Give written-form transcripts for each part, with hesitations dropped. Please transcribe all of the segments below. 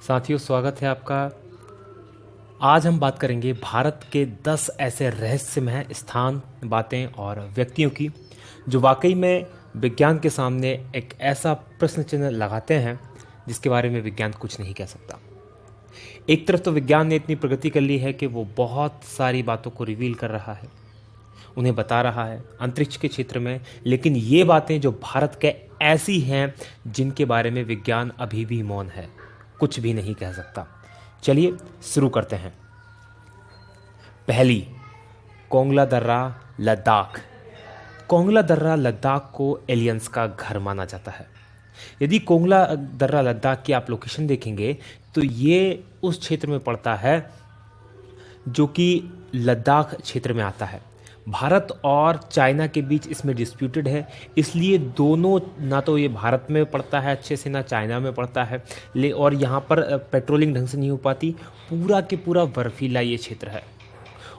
साथियों, स्वागत है आपका। आज हम बात करेंगे भारत के 10 ऐसे रहस्यमय स्थान, बातें और व्यक्तियों की जो वाकई में विज्ञान के सामने एक ऐसा प्रश्न चिन्ह लगाते हैं जिसके बारे में विज्ञान कुछ नहीं कह सकता। एक तरफ तो विज्ञान ने इतनी प्रगति कर ली है कि वो बहुत सारी बातों को रिवील कर रहा है, उन्हें बता रहा है अंतरिक्ष के क्षेत्र में, लेकिन ये बातें जो भारत के ऐसी हैं जिनके बारे में विज्ञान अभी भी मौन है, कुछ भी नहीं कह सकता। चलिए शुरू करते हैं। पहली, कोंगला दर्रा, लद्दाख। कोंगला दर्रा लद्दाख को एलियंस का घर माना जाता है। यदि कोंगला दर्रा लद्दाख की आप लोकेशन देखेंगे तो ये उस क्षेत्र में पड़ता है जो कि लद्दाख क्षेत्र में आता है। भारत और चाइना के बीच इसमें डिस्प्यूटेड है, इसलिए दोनों, ना तो ये भारत में पड़ता है अच्छे से, ना चाइना में पड़ता है, और यहाँ पर पेट्रोलिंग ढंग से नहीं हो पाती। पूरा के पूरा बर्फीला ये क्षेत्र है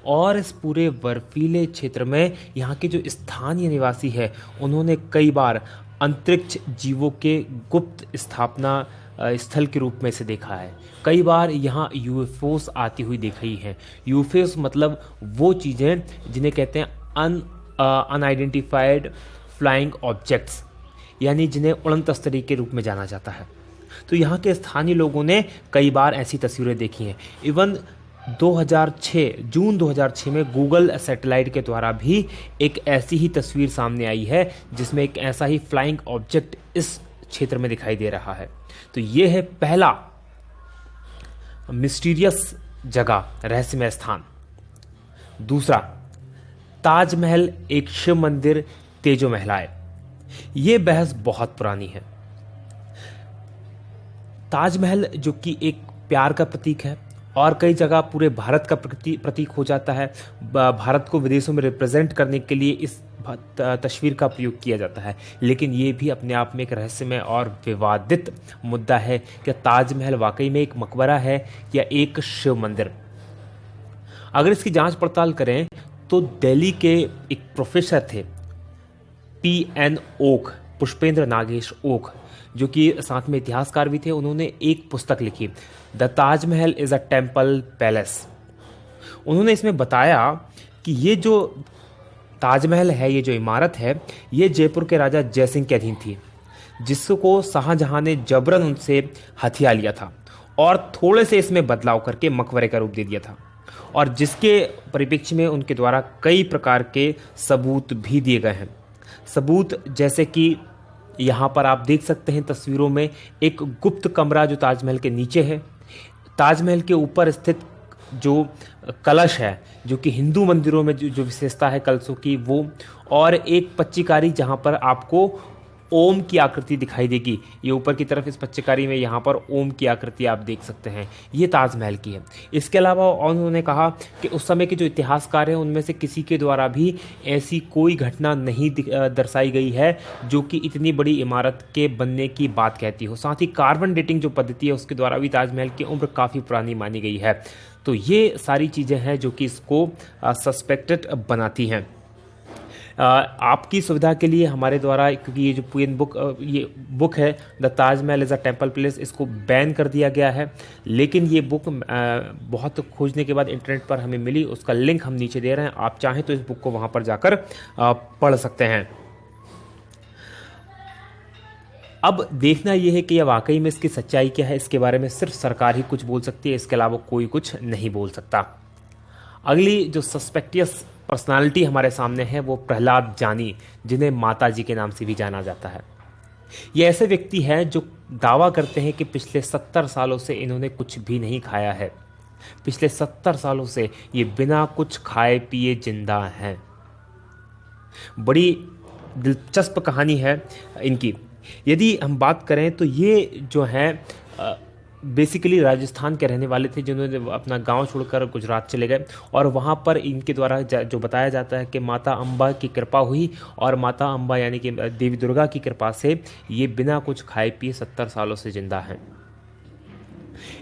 और इस पूरे बर्फीले क्षेत्र में यहाँ के जो स्थानीय निवासी है उन्होंने कई बार अंतरिक्ष जीवों के गुप्त स्थापना स्थल के रूप में इसे देखा है। कई बार यहाँ यूएफओस आती हुई देखी है। यूएफओस मतलब वो चीज़ें जिन्हें कहते हैं अनआइडेंटिफाइड फ्लाइंग ऑब्जेक्ट्स, यानी जिन्हें उड़न तस्तरी के रूप में जाना जाता है। तो यहाँ के स्थानीय लोगों ने कई बार ऐसी तस्वीरें देखी हैं। इवन 2006 जून 2006 में गूगल सैटेलाइट के द्वारा भी एक ऐसी ही तस्वीर सामने आई है जिसमें एक ऐसा ही फ्लाइंग ऑब्जेक्ट इस क्षेत्र में दिखाई दे रहा है। तो ये है पहला मिस्टीरियस जगह, रहस्यमय स्थान। दूसरा, ताजमहल एक शिव मंदिर, तेजो महलाए। ये बहस बहुत पुरानी है। ताजमहल जो कि एक प्यार का प्रतीक है और कई जगह पूरे भारत का प्रतीक हो जाता है। भारत को विदेशों में रिप्रेजेंट करने के लिए इस तस्वीर का प्रयोग किया जाता है, लेकिन ये भी अपने आप में एक रहस्यमय और विवादित मुद्दा है कि ताजमहल वाकई में एक मकबरा है या एक शिव मंदिर। अगर इसकी जांच पड़ताल करें तो दिल्ली के एक प्रोफेसर थे, PN ओक, पुष्पेंद्र नागेश ओक, जो कि साथ में इतिहासकार भी थे। उन्होंने एक पुस्तक लिखी, the Taj Mahal is a temple palace. उन्होंने इसमें बताया कि ये जो ताजमहल है, ये जो इमारत है, ये जयपुर के राजा जयसिंह के अधीन थी, जिसको शाहजहां ने जबरन उनसे हथिया लिया था और थोड़े से इसमें बदलाव करके मकबरे का रूप दे दिया था, और जिसके परिप्रेक्ष्य में उनके द्वारा कई प्रकार के सबूत भी दिए गए हैं। सबूत जैसे कि यहाँ पर आप देख सकते हैं तस्वीरों में एक गुप्त कमरा जो ताजमहल के नीचे है। ताजमहल के ऊपर स्थित जो कलश है, जो कि हिंदू मंदिरों में जो विशेषता है कलशों की, वो, और एक पच्चीकारी जहाँ पर आपको ओम की आकृति दिखाई देगी। ये ऊपर की तरफ इस पच्चीकारी में यहाँ पर ओम की आकृति आप देख सकते हैं, ये ताजमहल की है। इसके अलावा उन्होंने कहा कि उस समय के जो इतिहासकार हैं उनमें से किसी के द्वारा भी ऐसी कोई घटना नहीं दर्शाई गई है जो कि इतनी बड़ी इमारत के बनने की बात कहती हो। साथ ही कार्बन डेटिंग जो पद्धति है उसके द्वारा भी ताजमहल की उम्र काफ़ी पुरानी मानी गई है। तो ये सारी चीज़ें हैं जो कि इसको सस्पेक्टेड बनाती हैं। आपकी सुविधा के लिए हमारे द्वारा, क्योंकि ये जो ये बुक है the Taj Mahal is a temple palace, इसको बैन कर दिया गया है, लेकिन ये बुक बहुत खोजने के बाद इंटरनेट पर हमें मिली। उसका लिंक हम नीचे दे रहे हैं, आप चाहें तो इस बुक को वहाँ पर जाकर पढ़ सकते हैं। अब देखना यह है कि यह वाकई में इसकी सच्चाई क्या है। इसके बारे में सिर्फ सरकार ही कुछ बोल सकती है, इसके अलावा कोई कुछ नहीं बोल सकता। अगली जो सस्पेक्टियस पर्सनालिटी हमारे सामने है वो प्रहलाद जानी, जिन्हें माता जी के नाम से भी जाना जाता है। ये ऐसे व्यक्ति हैं जो दावा करते हैं कि पिछले 70 सालों से इन्होंने कुछ भी नहीं खाया है। पिछले 70 सालों से ये बिना कुछ खाए पिए जिंदा हैं। बड़ी दिलचस्प कहानी है इनकी। यदि हम बात करें तो ये जो हैं बेसिकली राजस्थान के रहने वाले थे, जिन्होंने अपना गांव छोड़कर गुजरात चले गए, और वहां पर इनके द्वारा जो बताया जाता है कि माता अम्बा की कृपा हुई, और माता अम्बा यानी कि देवी दुर्गा की कृपा से ये बिना कुछ खाए पिए 70 सालों से जिंदा हैं।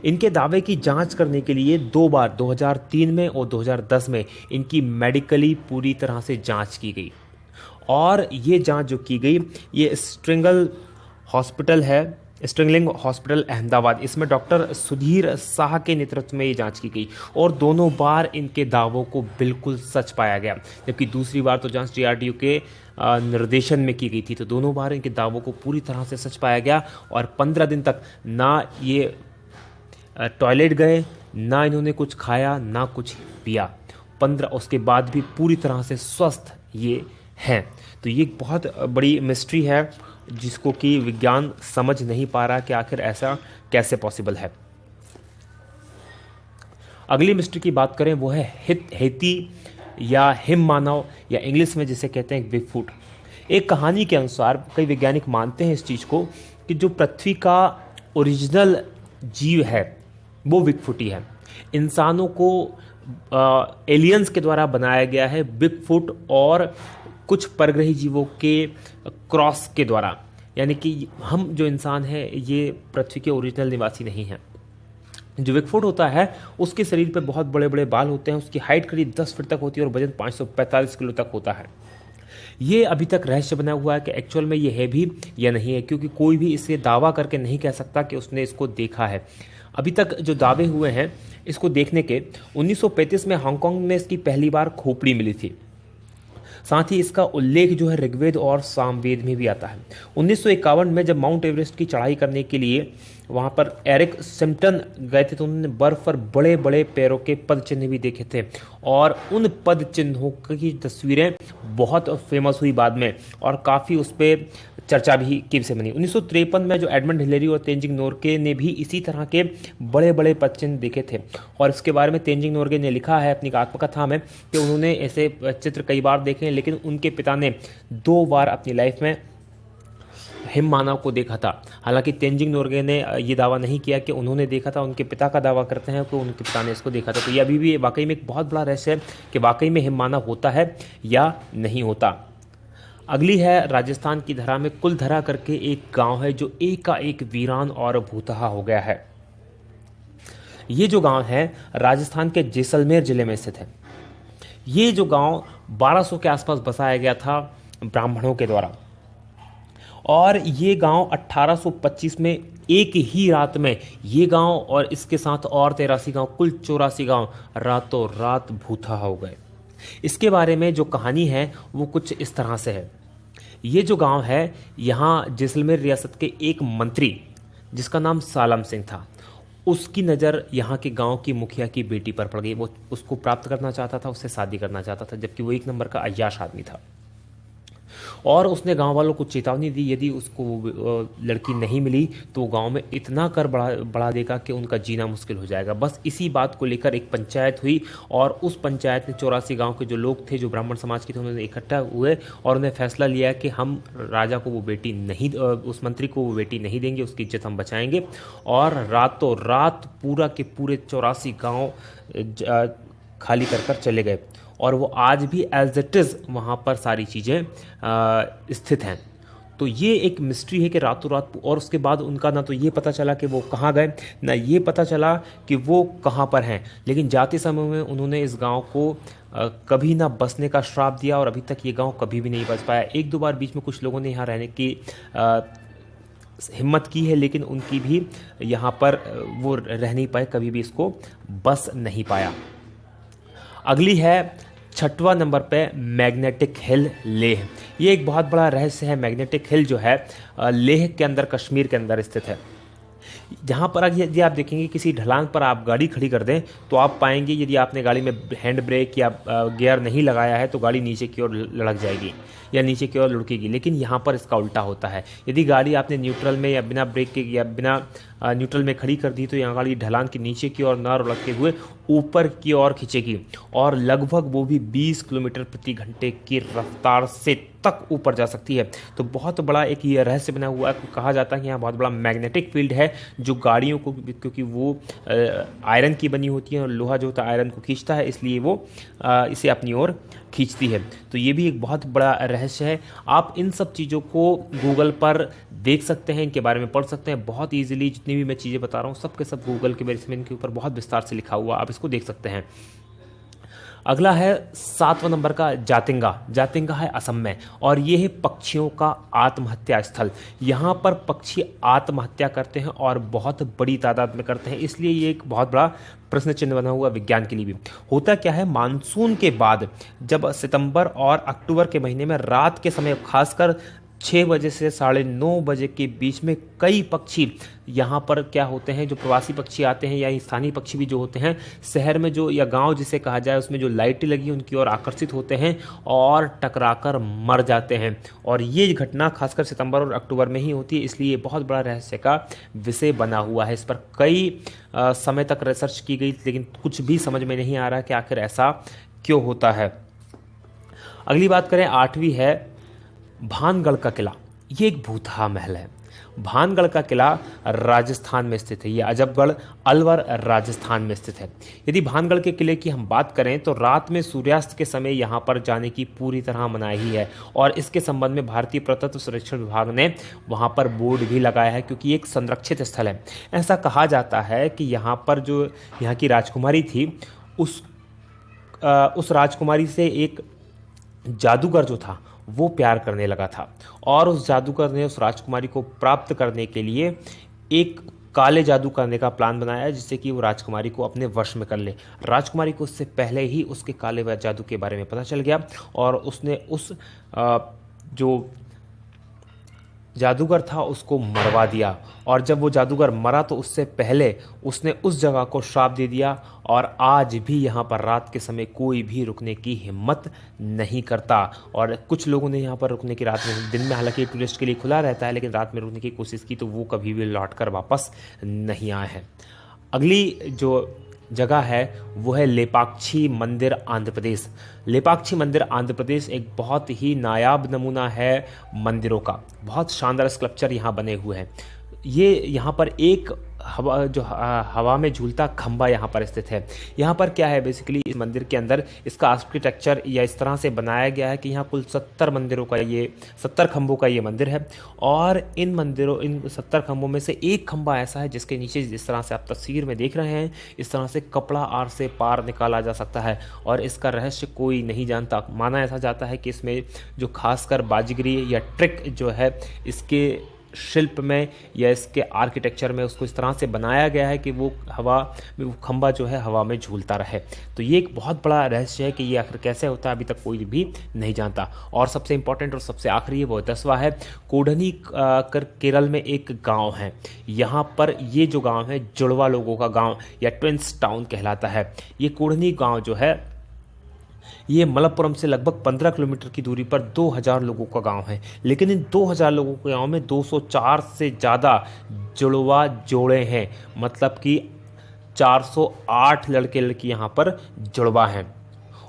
इनके दावे की जांच करने के लिए 2 बार 2003 में और 2010 में इनकी मेडिकली पूरी तरह से जांच की गई, और ये जांच जो की गई ये स्ट्रिंगल हॉस्पिटल है स्ट्रिंगलिंग हॉस्पिटल अहमदाबाद, इसमें डॉक्टर सुधीर शाह के नेतृत्व में ये जांच की गई और दोनों बार इनके दावों को बिल्कुल सच पाया गया। जबकि दूसरी बार तो जांच डीआरडीओ के निर्देशन में की गई थी, तो दोनों बार इनके दावों को पूरी तरह से सच पाया गया और 15 दिन तक ना ये टॉयलेट गए, ना इन्होंने कुछ खाया, ना कुछ पिया। 15 उसके बाद भी पूरी तरह से स्वस्थ ये हैं। तो ये एक बहुत बड़ी मिस्ट्री है जिसको कि विज्ञान समझ नहीं पा रहा कि आखिर ऐसा कैसे पॉसिबल है। अगली मिस्ट्री की बात करें वो है हेती या हिम मानव, या इंग्लिश में जिसे कहते हैं बिगफुट। एक कहानी के अनुसार कई वैज्ञानिक मानते हैं इस चीज़ को कि जो पृथ्वी का ओरिजिनल जीव है वो बिगफुट ही है। इंसानों को एलियंस के द्वारा बनाया गया है बिगफुट और कुछ परग्रही जीवों के क्रॉस के द्वारा, यानी कि हम जो इंसान हैं ये पृथ्वी के ओरिजिनल निवासी नहीं हैं। जो बिगफुट होता है उसके शरीर पे बहुत बड़े बड़े बाल होते हैं, उसकी हाइट करीब 10 फीट तक होती है और वजन 545 किलो तक होता है। ये अभी तक रहस्य बना हुआ है कि एक्चुअल में ये है भी या नहीं है, क्योंकि कोई भी इसे दावा करके नहीं कह सकता कि उसने इसको देखा है। अभी तक जो दावे हुए हैं इसको देखने के, 1935 में हांगकांग में इसकी पहली बार खोपड़ी मिली थी। साथ ही इसका उल्लेख जो है ऋग्वेद और सामवेद में भी आता है। 1951 में जब माउंट एवरेस्ट की चढ़ाई करने के लिए वहाँ पर एरिक सिम्पटन गए थे तो उन्होंने बर्फ पर बड़े बड़े पैरों के पद चिन्ह भी देखे थे और उन पद चिन्हों की तस्वीरें बहुत फेमस हुई बाद में और काफ़ी उस पर चर्चा भी की से बनी। 1953 में जो एडमंड हिलेरी और तेंजिंग नोर्गे ने भी इसी तरह के बड़े बड़े पद चिन्ह देखे थे और इसके बारे में तेंजिंग नोर्गे ने लिखा है अपनी आत्मकथा में कि उन्होंने ऐसे चित्र कई बार देखे, लेकिन उनके पिता ने 2 बार अपनी लाइफ में हिम मानव को देखा था। हालांकि तेंजिंग नोर्गे ने ये दावा नहीं किया कि उन्होंने देखा था, उनके पिता का दावा करते हैं कि उनके पिता ने इसको देखा था। तो ये अभी भी वाकई में एक बहुत बड़ा रहस्य है कि वाकई में हिम मानव होता है या नहीं होता। अगली है राजस्थान की धरा में कुलधरा करके एक गांव है जो एकाएक वीरान और भूतहा हो गया है। ये जो गांव है राजस्थान के जैसलमेर जिले में स्थित है। ये जो गांव 1200 के आसपास बसाया गया था ब्राह्मणों के द्वारा और ये गांव 1825 में एक ही रात में ये गांव और इसके साथ और 83 गांव, कुल 84 गांव रातों रात भूतहा हो गए। इसके बारे में जो कहानी है वो कुछ इस तरह से है। ये जो गांव है यहाँ जैसलमेर रियासत के एक मंत्री जिसका नाम सालम सिंह था, उसकी नज़र यहाँ के गांव की मुखिया की बेटी पर पड़ गई। वो उसको प्राप्त करना चाहता था, उससे शादी करना चाहता था, जबकि वो 1 नंबर का अय्याश आदमी था और उसने गांव वालों को चेतावनी दी यदि उसको लड़की नहीं मिली तो गांव में इतना कर बढ़ा देगा कि उनका जीना मुश्किल हो जाएगा। बस इसी बात को लेकर एक पंचायत हुई और उस पंचायत ने 84 गांव के जो लोग थे जो ब्राह्मण समाज के थे उन्होंने इकट्ठा हुए और उन्हें फैसला लिया कि हम राजा को वो बेटी नहीं, उस मंत्री को वो बेटी नहीं देंगे, उसकी इज्जत हम बचाएंगे। और रातों रात पूरा के पूरे 84 गाँव खाली कर चले गए और वो आज भी एज इट इज़ वहाँ पर सारी चीज़ें स्थित हैं। तो ये एक मिस्ट्री है कि रातों रात, और उसके बाद उनका ना तो ये पता चला कि वो कहाँ गए, ना ये पता चला कि वो कहाँ पर हैं, लेकिन जाते समय में उन्होंने इस गांव को कभी ना बसने का श्राप दिया और अभी तक ये गांव कभी भी नहीं बस पाया। 1-2 बार बीच में कुछ लोगों ने यहाँ रहने की हिम्मत की है, लेकिन उनकी भी यहाँ पर वो रह नहीं पाए, कभी भी इसको बस नहीं पाया। अगली है 6वां नंबर पे मैग्नेटिक हिल लेह। ये एक बहुत बड़ा रहस्य है। मैग्नेटिक हिल जो है लेह के अंदर, कश्मीर के अंदर स्थित है। जहाँ पर यदि आप देखेंगे किसी ढलान पर आप गाड़ी खड़ी कर दें तो आप पाएंगे यदि आपने गाड़ी में हैंड ब्रेक या गियर नहीं लगाया है तो गाड़ी नीचे की ओर लड़क जाएगी या नीचे की ओर लुढ़केगी, लेकिन यहाँ पर इसका उल्टा होता है। यदि गाड़ी आपने न्यूट्रल में या बिना ब्रेक के या बिना न्यूट्रल में खड़ी कर दी तो यहाँ गाड़ी ढलान के नीचे की ओर न लुढ़कते हुए ऊपर की ओर खींचेगी और लगभग वो भी 20 किलोमीटर प्रति घंटे की रफ्तार से तक ऊपर जा सकती है। तो बहुत बड़ा एक ये रहस्य बना हुआ है। कहा जाता है कि यहाँ बहुत बड़ा मैग्नेटिक फील्ड है जो गाड़ियों को, क्योंकि वो आयरन की बनी होती है और लोहा जो होता है आयरन को खींचता है, इसलिए वो इसे अपनी ओर खींचती है। तो ये भी एक बहुत बड़ा रहस्य है। आप इन सब चीज़ों को गूगल पर देख सकते हैं, इनके बारे में पढ़ सकते हैं बहुत ईजिली। जितनी भी मैं चीज़ें बता रहा हूँ सब के सब गूगल के बेस में इनके ऊपर बहुत विस्तार से लिखा हुआ, आप इसको देख सकते हैं। अगला है 7वां नंबर का जातिंगा। जातिंगा है असम में और ये है पक्षियों का आत्महत्या स्थल। यहाँ पर पक्षी आत्महत्या करते हैं और बहुत बड़ी तादाद में करते हैं, इसलिए ये एक बहुत बड़ा प्रश्न चिन्ह बना हुआ विज्ञान के लिए भी। होता क्या है, मानसून के बाद जब सितंबर और अक्टूबर के महीने में रात के समय खासकर 6 बजे से 9:30 बजे के बीच में कई पक्षी यहाँ पर क्या होते हैं, जो प्रवासी पक्षी आते हैं या स्थानीय पक्षी भी जो होते हैं, शहर में जो या गांव जिसे कहा जाए उसमें जो लाइटें लगी उनकी ओर आकर्षित होते हैं और टकराकर मर जाते हैं। और ये घटना खासकर सितंबर और अक्टूबर में ही होती है, इसलिए ये बहुत बड़ा रहस्य का विषय बना हुआ है। इस पर कई समय तक रिसर्च की गई, लेकिन कुछ भी समझ में नहीं आ रहा कि आखिर ऐसा क्यों होता है। अगली बात करें, 8वीं है भानगढ़ का किला। ये एक भूतहा महल है। भानगढ़ का किला राजस्थान में स्थित है। ये अजबगढ़ अलवर राजस्थान में स्थित है। यदि भानगढ़ के किले की हम बात करें तो रात में सूर्यास्त के समय यहाँ पर जाने की पूरी तरह मनाही है और इसके संबंध में भारतीय पुरातत्व संरक्षण विभाग ने वहाँ पर बोर्ड भी लगाया है, क्योंकि एक संरक्षित स्थल है। ऐसा कहा जाता है कि यहाँ पर जो यहाँ की राजकुमारी थी उस राजकुमारी से एक जादूगर जो था वो प्यार करने लगा था और उस जादूगर ने उस राजकुमारी को प्राप्त करने के लिए एक काले जादू करने का प्लान बनाया, जिससे कि वो राजकुमारी को अपने वश में कर ले। राजकुमारी को उससे पहले ही उसके काले जादू के बारे में पता चल गया और उसने उस जो जादूगर था उसको मरवा दिया। और जब वो जादूगर मरा तो उससे पहले उसने उस जगह को श्राप दे दिया और आज भी यहाँ पर रात के समय कोई भी रुकने की हिम्मत नहीं करता। और कुछ लोगों ने यहाँ पर रुकने की, रात में, दिन में हालांकि टूरिस्ट के लिए खुला रहता है, लेकिन रात में रुकने की कोशिश की तो वो कभी भी लौट कर वापस नहीं आए हैं। अगली जो जगह है वो है लेपाक्षी मंदिर आंध्र प्रदेश। लेपाक्षी मंदिर आंध्र प्रदेश एक बहुत ही नायाब नमूना है मंदिरों का। बहुत शानदार स्कल्पचर यहाँ बने हुए हैं। ये यहाँ पर एक हवा में झूलता खंबा यहाँ पर स्थित है। यहाँ पर क्या है, बेसिकली इस मंदिर के अंदर इसका आर्किटेक्चर या इस तरह से बनाया गया है कि यहाँ कुल 70 खंभों का ये मंदिर है और इन 70 खंभों में से एक खंभा ऐसा है जिसके नीचे जिस तरह से आप तस्वीर में देख रहे हैं इस तरह से कपड़ा आर से पार निकाला जा सकता है और इसका रहस्य कोई नहीं जानता। माना ऐसा जाता है कि इसमें जो खासकर बाजीगरी या ट्रिक जो है इसके शिल्प में या इसके आर्किटेक्चर में उसको इस तरह से बनाया गया है कि वो खंभा जो है हवा में झूलता रहे। तो ये एक बहुत बड़ा रहस्य है कि ये आखिर कैसे होता है, अभी तक कोई भी नहीं जानता। और सबसे इंपॉर्टेंट और सबसे आखिरी है वो 10वां है कोडनी केरल में एक गांव है। यहाँ पर ये जो गांव है जुड़वा लोगों का गांव या ट्विंस टाउन कहलाता है। ये कोडनी गांव जो है ये मलप्पुरम से लगभग 15 किलोमीटर की दूरी पर 2000 लोगों का गांव है, लेकिन इन 2000 लोगों के गांव में 204 से ज़्यादा जुड़वा जोड़े हैं, मतलब कि 408 लड़के लड़की यहाँ पर जुड़वा हैं।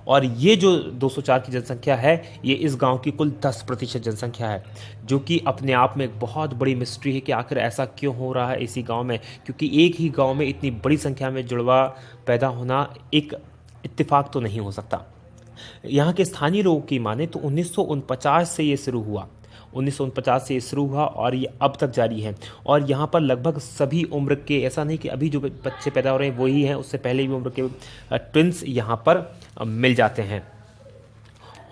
और ये जो 204 की जनसंख्या है ये इस गांव की कुल 10% जनसंख्या है, जो कि अपने आप में एक बहुत बड़ी मिस्ट्री है कि आखिर ऐसा क्यों हो रहा है इसी गांव में, क्योंकि एक ही गांव में इतनी बड़ी संख्या में जुड़वा पैदा होना एक इत्तेफाक तो नहीं हो सकता। यहाँ के स्थानीय लोगों की माने तो 1949 से ये शुरू हुआ। 1949 से ये शुरू हुआ और ये अब तक जारी है। और यहाँ पर लगभग सभी उम्र के, ऐसा नहीं कि अभी जो बच्चे पैदा हो रहे हैं वही हैं, उससे पहले भी उम्र के ट्विंस यहाँ पर मिल जाते हैं।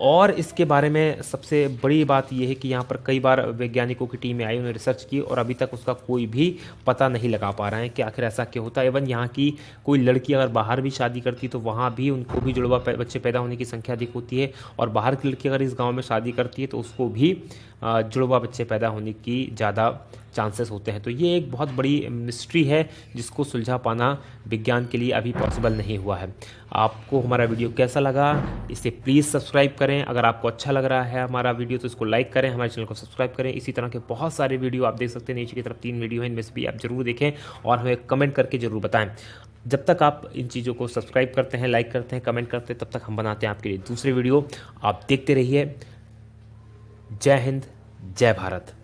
और इसके बारे में सबसे बड़ी बात यह है कि यहाँ पर कई बार वैज्ञानिकों की टीमें आई, उन्होंने रिसर्च की और अभी तक उसका कोई भी पता नहीं लगा पा रहे हैं कि आखिर ऐसा क्यों होता है। इवन यहाँ की कोई लड़की अगर बाहर भी शादी करती तो वहाँ भी उनको भी जुड़वा बच्चे पैदा होने की संख्या अधिक होती है, और बाहर की लड़की अगर इस गाँव में शादी करती है तो उसको भी जुड़वा बच्चे पैदा होने की ज़्यादा चांसेस होते हैं। तो ये एक बहुत बड़ी मिस्ट्री है जिसको सुलझा पाना विज्ञान के लिए अभी पॉसिबल नहीं हुआ है। आपको हमारा वीडियो कैसा लगा इसे प्लीज़ सब्सक्राइब करें। अगर आपको अच्छा लग रहा है हमारा वीडियो तो इसको लाइक करें, हमारे चैनल को सब्सक्राइब करें। इसी तरह के बहुत सारे वीडियो आप देख सकते हैं, नीचे की तरफ 3 वीडियो हैं, इनमें से भी आप जरूर देखें और हमें कमेंट करके ज़रूर बताएं। जब तक आप इन चीज़ों को सब्सक्राइब करते हैं, लाइक करते हैं, कमेंट करते हैं, तब तक हम बनाते हैं आपके लिए दूसरे वीडियो। आप देखते रहिए। जय हिंद, जय भारत।